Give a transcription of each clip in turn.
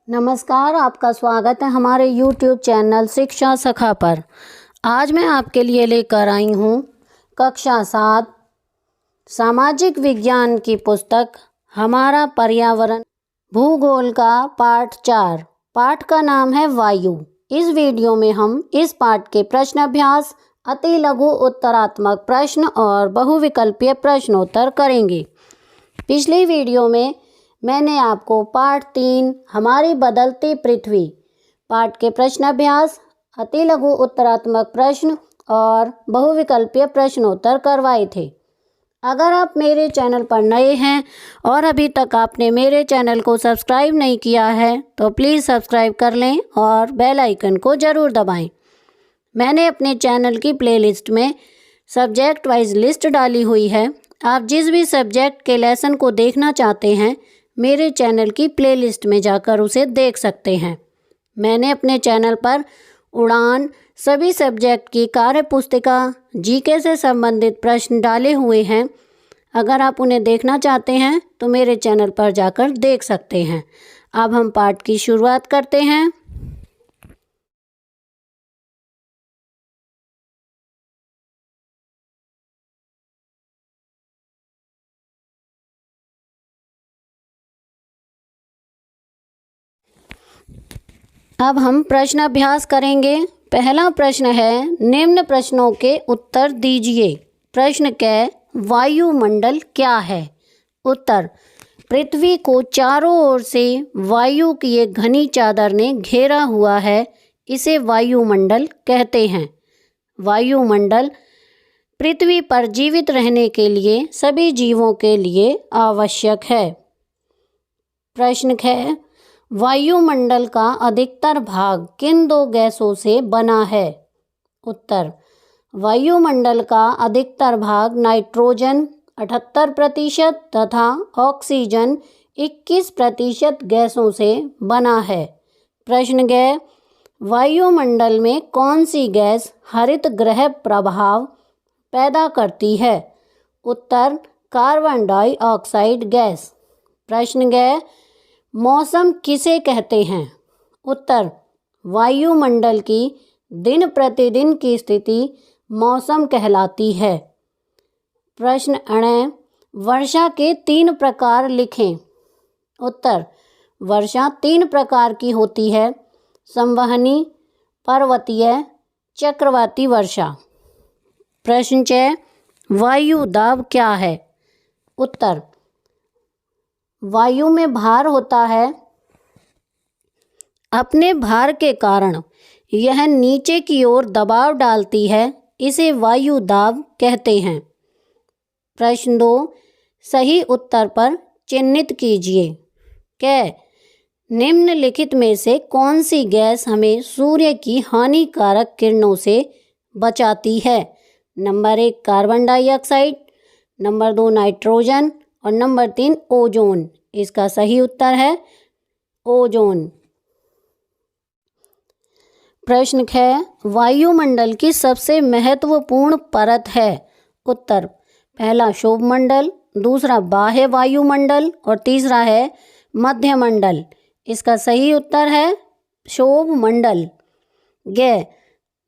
नमस्कार, आपका स्वागत है हमारे YouTube चैनल शिक्षा सखा पर। आज मैं आपके लिए लेकर आई हूँ कक्षा 7 सामाजिक विज्ञान की पुस्तक हमारा पर्यावरण भूगोल का पाठ 4। पाठ का नाम है वायु। इस वीडियो में हम इस पाठ के प्रश्न अभ्यास, अति लघु उत्तरात्मक प्रश्न और बहुविकल्पीय प्रश्नोत्तर करेंगे। पिछली वीडियो में मैंने आपको पाठ 3 हमारी बदलती पृथ्वी पाठ के प्रश्न अभ्यास, अति लघु उत्तरात्मक प्रश्न और बहुविकल्पीय प्रश्नोत्तर करवाए थे। अगर आप मेरे चैनल पर नए हैं और अभी तक आपने मेरे चैनल को सब्सक्राइब नहीं किया है तो प्लीज़ सब्सक्राइब कर लें और बेल आइकन को ज़रूर दबाएं। मैंने अपने चैनल की प्लेलिस्ट में सब्जेक्ट वाइज लिस्ट डाली हुई है। आप जिस भी सब्जेक्ट के लेसन को देखना चाहते हैं मेरे चैनल की प्लेलिस्ट में जाकर उसे देख सकते हैं। मैंने अपने चैनल पर उड़ान, सभी सब्जेक्ट की कार्य पुस्तिका, जीके से संबंधित प्रश्न डाले हुए हैं। अगर आप उन्हें देखना चाहते हैं तो मेरे चैनल पर जाकर देख सकते हैं। अब हम पाठ की शुरुआत करते हैं। अब हम प्रश्न अभ्यास करेंगे। पहला प्रश्न है, निम्न प्रश्नों के उत्तर दीजिए। प्रश्न क, वायुमंडल क्या है? उत्तर, पृथ्वी को चारों ओर से वायु की एक घनी चादर ने घेरा हुआ है, इसे वायुमंडल कहते हैं। वायुमंडल पृथ्वी पर जीवित रहने के लिए सभी जीवों के लिए आवश्यक है। प्रश्न ख, वायुमंडल का अधिकतर भाग किन दो गैसों से बना है? उत्तर, वायुमंडल का अधिकतर भाग नाइट्रोजन 78% तथा ऑक्सीजन 21% गैसों से बना है। प्रश्न ग, वायुमंडल में कौन सी गैस हरित गृह प्रभाव पैदा करती है? उत्तर, कार्बन डाइऑक्साइड गैस। प्रश्न ग, मौसम किसे कहते हैं? उत्तर, वायुमंडल की दिन प्रतिदिन की स्थिति मौसम कहलाती है। प्रश्न अण, वर्षा के 3 प्रकार लिखें। उत्तर, वर्षा 3 प्रकार की होती है, संवहनी, पर्वतीय, चक्रवाती वर्षा। प्रश्न च, वायु दाब क्या है? उत्तर, वायु में भार होता है, अपने भार के कारण यह नीचे की ओर दबाव डालती है, इसे वायु दाब कहते हैं। प्रश्न 2, सही उत्तर पर चिन्हित कीजिए। क, निम्नलिखित में से कौन सी गैस हमें सूर्य की हानिकारक किरणों से बचाती है? Number 1 carbon dioxide, number 2 nitrogen और नंबर 3 ओजोन। इसका सही उत्तर है ओजोन। प्रश्न ख, वायुमंडल की सबसे महत्वपूर्ण परत है? उत्तर, पहला शोभमंडल, दूसरा बाह्य वायुमंडल और तीसरा है मध्यमंडल। इसका सही उत्तर है शोभमंडल। ग,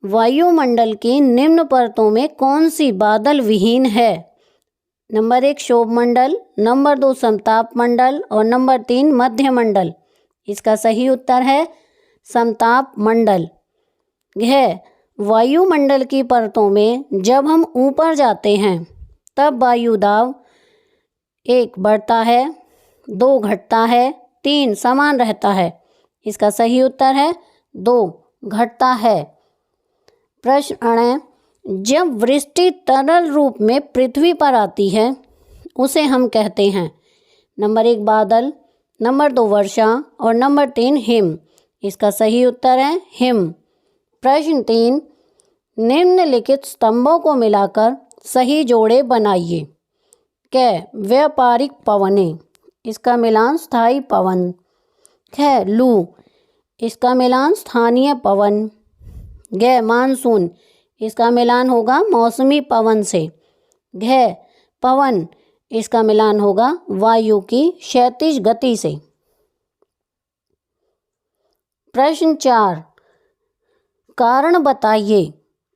वायुमंडल की निम्न परतों में कौन सी बादल विहीन है? नंबर 1 शोभमंडल, नंबर 2 समताप मंडल और नंबर 3 मध्यमंडल। इसका सही उत्तर है समताप मंडल। घ, वायुमंडल की परतों में जब हम ऊपर जाते हैं तब वायु दाब 1 बढ़ता है, 2 घटता है, 3 समान रहता है। इसका सही उत्तर है 2 घटता है। प्रश्न अण, जब वृष्टि तरल रूप में पृथ्वी पर आती है उसे हम कहते हैं। नंबर 1 बादल, नंबर 2 वर्षा और नंबर 3 हिम। इसका सही उत्तर है हिम। प्रश्न 3, निम्नलिखित स्तंभों को मिलाकर सही जोड़े बनाइए। क, व्यापारिक पवनें, इसका मिलान स्थायी पवन। ख, लू, इसका मिलान स्थानीय पवन। ग, मानसून, इसका मिलान होगा मौसमी पवन से। घ, पवन, इसका मिलान होगा वायु की क्षैतिज गति से। प्रश्न 4, कारण बताइए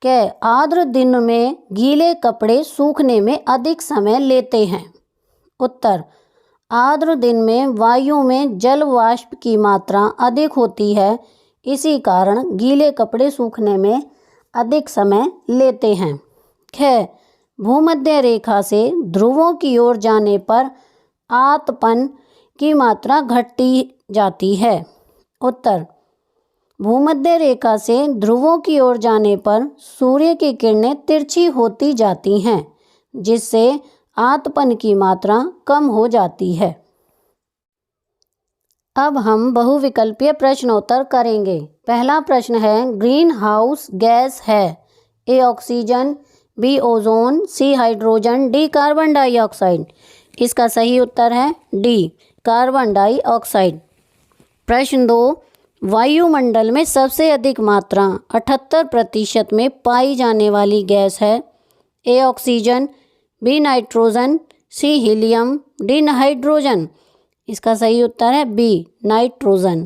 कि आर्द्र दिन में गीले कपड़े सूखने में अधिक समय लेते हैं। उत्तर, आर्द्र दिन में वायु में जल वाष्प की मात्रा अधिक होती है, इसी कारण गीले कपड़े सूखने में अधिक समय लेते हैं। ख, भूमध्य रेखा से ध्रुवों की ओर जाने पर आतपन की मात्रा घटती जाती है। उत्तर, भूमध्य रेखा से ध्रुवों की ओर जाने पर सूर्य की किरणें तिरछी होती जाती हैं, जिससे आतपन की मात्रा कम हो जाती है। अब हम बहुविकल्पीय प्रश्नोत्तर करेंगे। पहला प्रश्न है, ग्रीन हाउस गैस है? A oxygen, B ozone, C hydrogen, D carbon dioxide. इसका सही उत्तर है डी कार्बन डाइऑक्साइड। प्रश्न 2, वायुमंडल में सबसे अधिक मात्रा 78% में पाई जाने वाली गैस है? A oxygen, B nitrogen, C helium, D hydrogen. इसका सही उत्तर है बी नाइट्रोजन।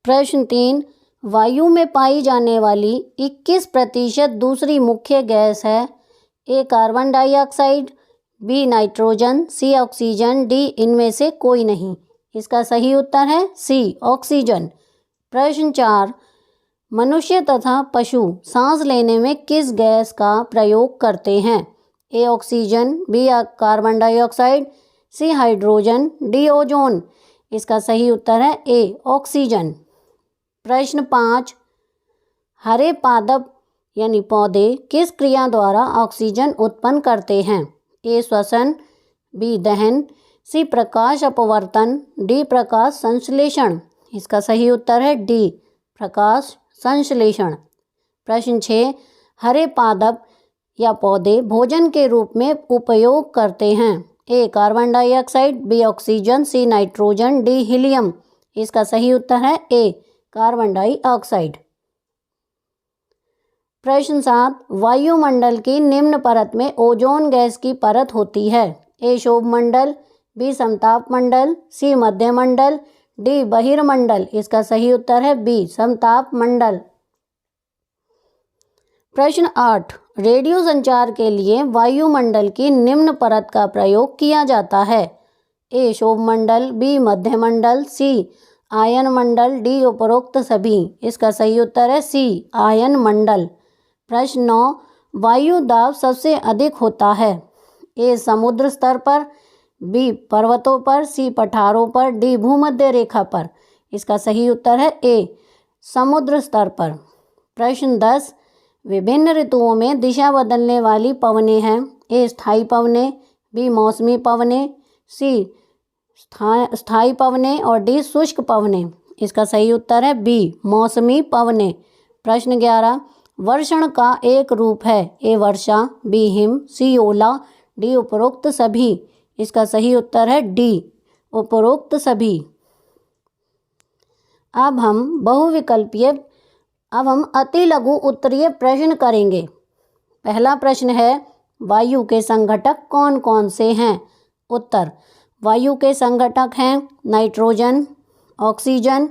प्रश्न 3, वायु में पाई जाने वाली 21% दूसरी मुख्य गैस है? ए कार्बन डाइऑक्साइड, बी नाइट्रोजन, सी ऑक्सीजन, डी इनमें से कोई नहीं। इसका सही उत्तर है सी ऑक्सीजन। प्रश्न 4, मनुष्य तथा पशु सांस लेने में किस गैस का प्रयोग करते हैं? A oxygen, B carbon dioxide, C hydrogen, D ozone. इसका सही उत्तर है ए ऑक्सीजन। प्रश्न 5, हरे पादप यानी पौधे किस क्रिया द्वारा ऑक्सीजन उत्पन्न करते हैं? ए श्वसन, बी दहन, सी प्रकाश अपवर्तन, डी प्रकाश संश्लेषण। इसका सही उत्तर है डी प्रकाश संश्लेषण। प्रश्न 6, हरे पादप या पौधे भोजन के रूप में उपयोग करते हैं? A carbon dioxide, B oxygen, C nitrogen, D helium. इसका सही उत्तर है ए कार्बन डाइऑक्साइड। प्रश्न 7, वायुमंडल की निम्न परत में ओजोन गैस की परत होती है? ए शोभमंडल, बी समताप मंडल, सी मध्यमंडल, डी बहिर्मंडल। इसका सही उत्तर है बी समताप मंडल। प्रश्न 8, रेडियो संचार के लिए वायुमंडल की निम्न परत का प्रयोग किया जाता है? ए शोभमंडल, बी मध्यमंडल, सी आयन मंडल, डी उपरोक्त सभी। इसका सही उत्तर है सी आयन मंडल। प्रश्न 9, वायु दाब सबसे अधिक होता है? ए समुद्र स्तर पर, बी पर्वतों पर, सी पठारों पर, डी भूमध्य रेखा पर। इसका सही उत्तर है ए समुद्र स्तर पर। प्रश्न 10, विभिन्न ऋतुओं में दिशा बदलने वाली पवनें हैं? ए स्थायी पवनें, बी मौसमी पवनें, सी स्थायी पवनें और डी शुष्क पवनें। इसका सही उत्तर है बी मौसमी पवनें। प्रश्न 11, वर्षण का एक रूप है? ए वर्षा, बी हिम, सी ओला, डी उपरोक्त सभी। इसका सही उत्तर है डी उपरोक्त सभी। अब हम अति लघु उत्तरीय प्रश्न करेंगे। पहला प्रश्न है, वायु के संघटक कौन कौन से हैं? उत्तर, वायु के संघटक हैं nitrogen, oxygen,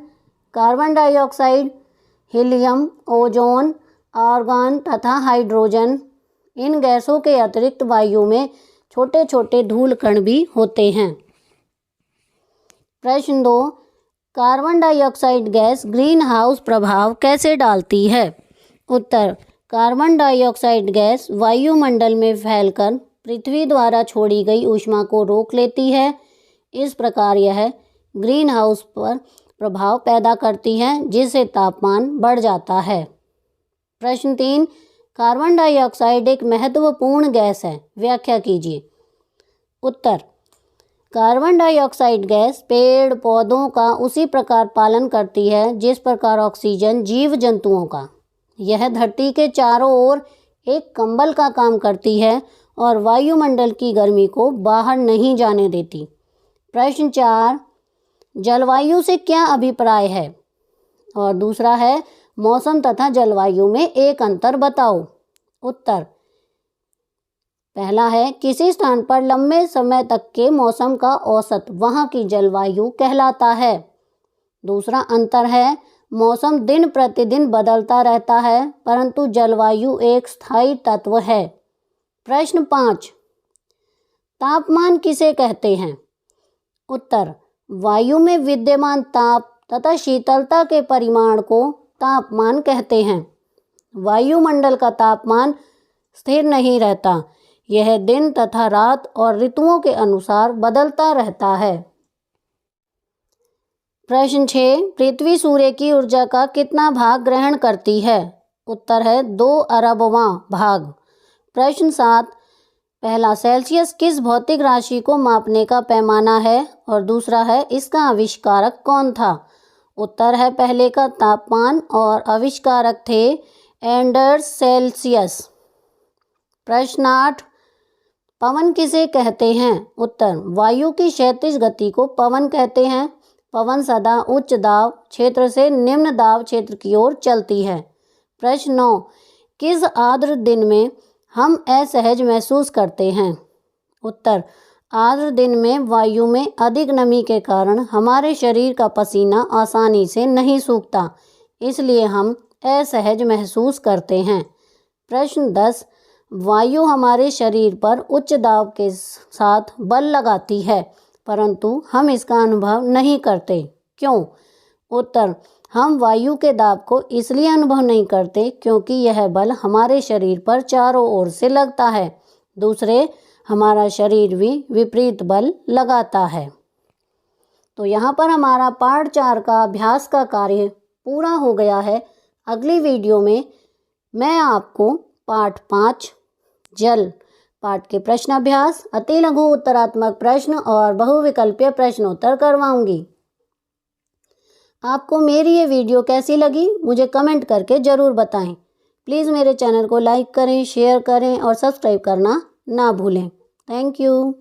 carbon dioxide, helium, ozone, argon तथा हाइड्रोजन। इन गैसों के अतिरिक्त वायु में छोटे छोटे धूल कण भी होते हैं। प्रश्न 2, carbon dioxide gas green house प्रभाव कैसे डालती है? उत्तर, कार्बन डाइऑक्साइड गैस वायुमंडल में फैलकर पृथ्वी द्वारा छोड़ी गई ऊष्मा को रोक लेती है। इस प्रकार यह ग्रीन हाउस पर प्रभाव पैदा करती है, जिससे तापमान बढ़ जाता है। प्रश्न 3, कार्बन डाइऑक्साइड एक महत्वपूर्ण गैस है, व्याख्या कीजिए। उत्तर, कार्बन डाइऑक्साइड गैस पेड़ पौधों का उसी प्रकार पालन करती है जिस प्रकार ऑक्सीजन जीव जंतुओं का। यह धरती के चारों ओर एक कंबल का काम करती है और वायुमंडल की गर्मी को बाहर नहीं जाने देती। प्रश्न 4, जलवायु से क्या अभिप्राय है? और दूसरा है, मौसम तथा जलवायु में एक अंतर बताओ। उत्तर, पहला है, किसी स्थान पर लंबे समय तक के मौसम का औसत वहाँ की जलवायु कहलाता है। दूसरा अंतर है मौसम दिन प्रतिदिन बदलता रहता है परंतु जलवायु एक स्थायी तत्व है। प्रश्न 5, तापमान किसे कहते हैं? उत्तर, वायु में विद्यमान ताप तथा शीतलता के परिमाण को तापमान कहते हैं। वायुमंडल का तापमान स्थिर नहीं रहता, यह दिन तथा रात और ऋतुओं के अनुसार बदलता रहता है। प्रश्न 6, पृथ्वी सूर्य की ऊर्जा का कितना भाग ग्रहण करती है? उत्तर है 2 अरबवां भाग। प्रश्न 7, पहला सेल्सियस किस भौतिक राशि को मापने का पैमाना है और दूसरा है इसका आविष्कारक कौन था? उत्तर है पहले का तापमान और आविष्कारक थे एंडर्स सेल्सियस। प्रश्न 8, पवन किसे कहते हैं? उत्तर, वायु की क्षैतिज गति को पवन कहते हैं। पवन सदा उच्च दाब क्षेत्र से निम्न दाब क्षेत्र की ओर चलती है। प्रश्न 9, किस आर्द्र दिन में हम असहज महसूस करते हैं? उत्तर, आर्द्र दिन में वायु में अधिक नमी के कारण हमारे शरीर का पसीना आसानी से नहीं सूखता, इसलिए हम असहज महसूस करते हैं। प्रश्न 10, वायु हमारे शरीर पर उच्च दाब के साथ बल लगाती है परंतु हम इसका अनुभव नहीं करते, क्यों? उत्तर, हम वायु के दाब को इसलिए अनुभव नहीं करते क्योंकि यह बल हमारे शरीर पर चारों ओर से लगता है। दूसरे, हमारा शरीर भी विपरीत बल लगाता है। तो यहाँ पर हमारा पार्ट 4 का अभ्यास का कार्य पूरा हो गया है। अगली वीडियो में मैं आपको पार्ट 5 जल पाठ के प्रश्नाभ्यास, अति लघु उत्तरात्मक प्रश्न और बहुविकल्पीय प्रश्नोत्तर करवाऊंगी। आपको मेरी ये वीडियो कैसी लगी मुझे कमेंट करके ज़रूर बताएं। प्लीज़ मेरे चैनल को लाइक करें, शेयर करें और सब्सक्राइब करना ना भूलें। Thank you.